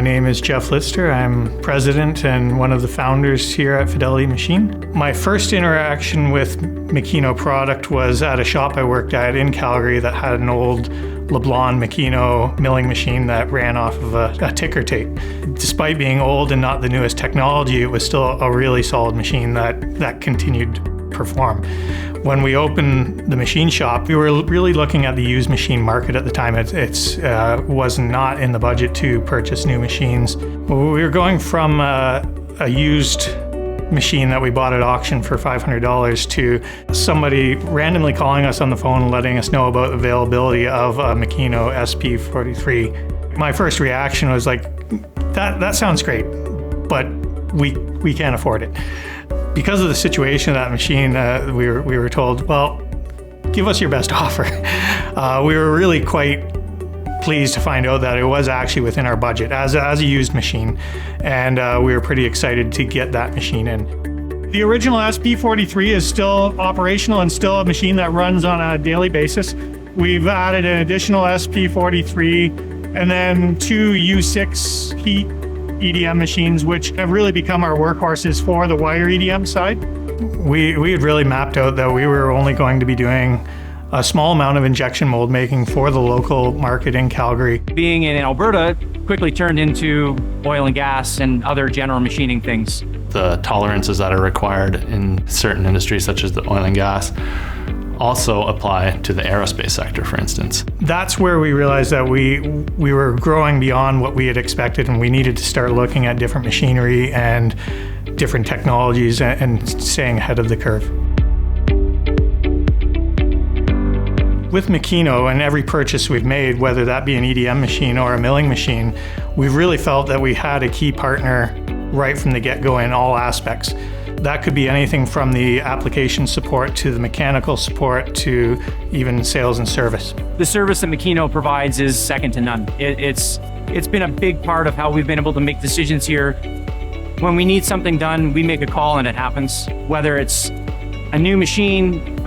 My name is Jeff Lister. I'm president and one of the founders here at Fidelity Machine. My first interaction with Makino product was at a shop I worked at in Calgary that had an old Leblon Makino milling machine that ran off of a ticker tape. Despite being old and not the newest technology, it was still a really solid machine that continued to perform. When we opened the machine shop, we were really looking at the used machine market at the time. It was not in the budget to purchase new machines. We were going from a used machine that we bought at auction for $500 to somebody randomly calling us on the phone and letting us know about the availability of a Makino SP43. My first reaction was like, that sounds great, but we can't afford it. Because of the situation of that machine, we were told, well, give us your best offer. We were really quite pleased to find out that it was actually within our budget as a used machine, and we were pretty excited to get that machine in. The original SP43 is still operational and still a machine that runs on a daily basis. We've added an additional SP43 and then two U6 H.E.A.T EDM machines, which have really become our workhorses for the wire EDM side. We had really mapped out that we were only going to be doing a small amount of injection mold making for the local market in Calgary. Being in Alberta quickly turned into oil and gas and other general machining things. The tolerances that are required in certain industries such as the oil and gas also apply to the aerospace sector, for instance. That's where we realized that we were growing beyond what we had expected, and we needed to start looking at different machinery and different technologies and staying ahead of the curve. With Makino and every purchase we've made, whether that be an EDM machine or a milling machine, we've really felt that we had a key partner right from the get-go in all aspects. That could be anything from the application support to the mechanical support to even sales and service. The service that Makino provides is second to none. It's been a big part of how we've been able to make decisions here. When we need something done, we make a call and it happens. Whether it's a new machine,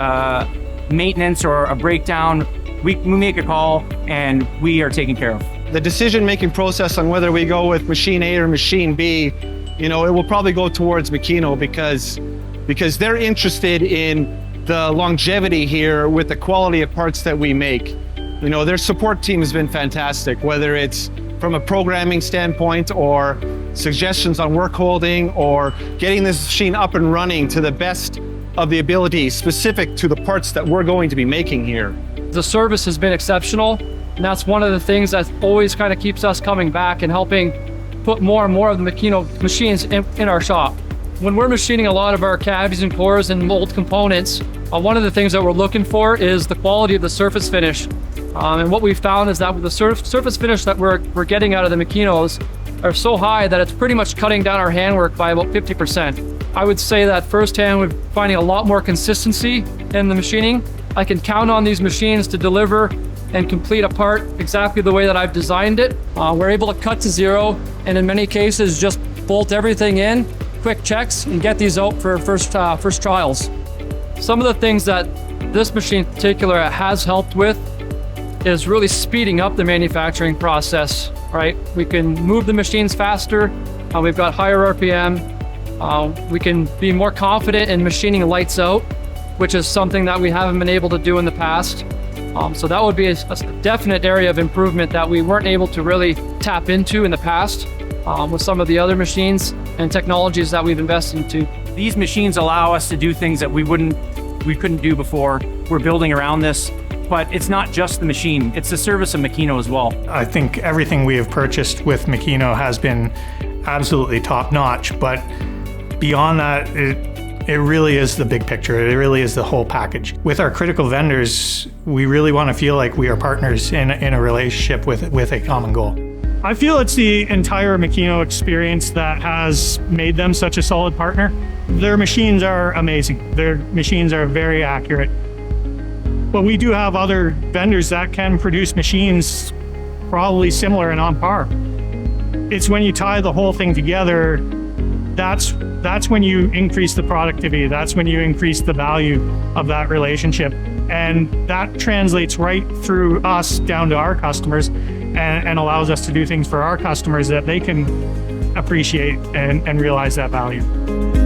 maintenance, or a breakdown, we make a call and we are taken care of. The decision-making process on whether we go with machine A or machine B, it will probably go towards Makino because they're interested in the longevity here with the quality of parts that we make. Their support team has been fantastic, whether it's from a programming standpoint or suggestions on work holding or getting this machine up and running to the best of the ability specific to the parts that we're going to be making here. The service has been exceptional, and that's one of the things that always kind of keeps us coming back and helping put more and more of the Makino machines in our shop. When we're machining a lot of our cavities and cores and mold components, one of the things that we're looking for is the quality of the surface finish. And what we've found is that with the surface finish that we're getting out of the Makinos are so high that it's pretty much cutting down our handwork by about 50%. I would say that firsthand we're finding a lot more consistency in the machining. I can count on these machines to deliver and complete a part exactly the way that I've designed it. We're able to cut to zero and in many cases just bolt everything in, quick checks, and get these out for first trials. Some of the things that this machine in particular has helped with is really speeding up the manufacturing process, right? We can move the machines faster, we've got higher RPM, we can be more confident in machining lights out, which is something that we haven't been able to do in the past. So that would be a definite area of improvement that we weren't able to really tap into in the past with some of the other machines and technologies that we've invested into. These machines allow us to do things that we couldn't do before. We're building around this, but it's not just the machine, it's the service of Makino as well. I think everything we have purchased with Makino has been absolutely top-notch, but beyond that, it really is the big picture. It really is the whole package. With our critical vendors, we really want to feel like we are partners in a relationship with a common goal. I feel it's the entire Makino experience that has made them such a solid partner. Their machines are amazing. Their machines are very accurate. But we do have other vendors that can produce machines probably similar and on par. It's when you tie the whole thing together, that's when you increase the productivity. That's when you increase the value of that relationship. And that translates right through us down to our customers. and allows us to do things for our customers that they can appreciate and realize that value.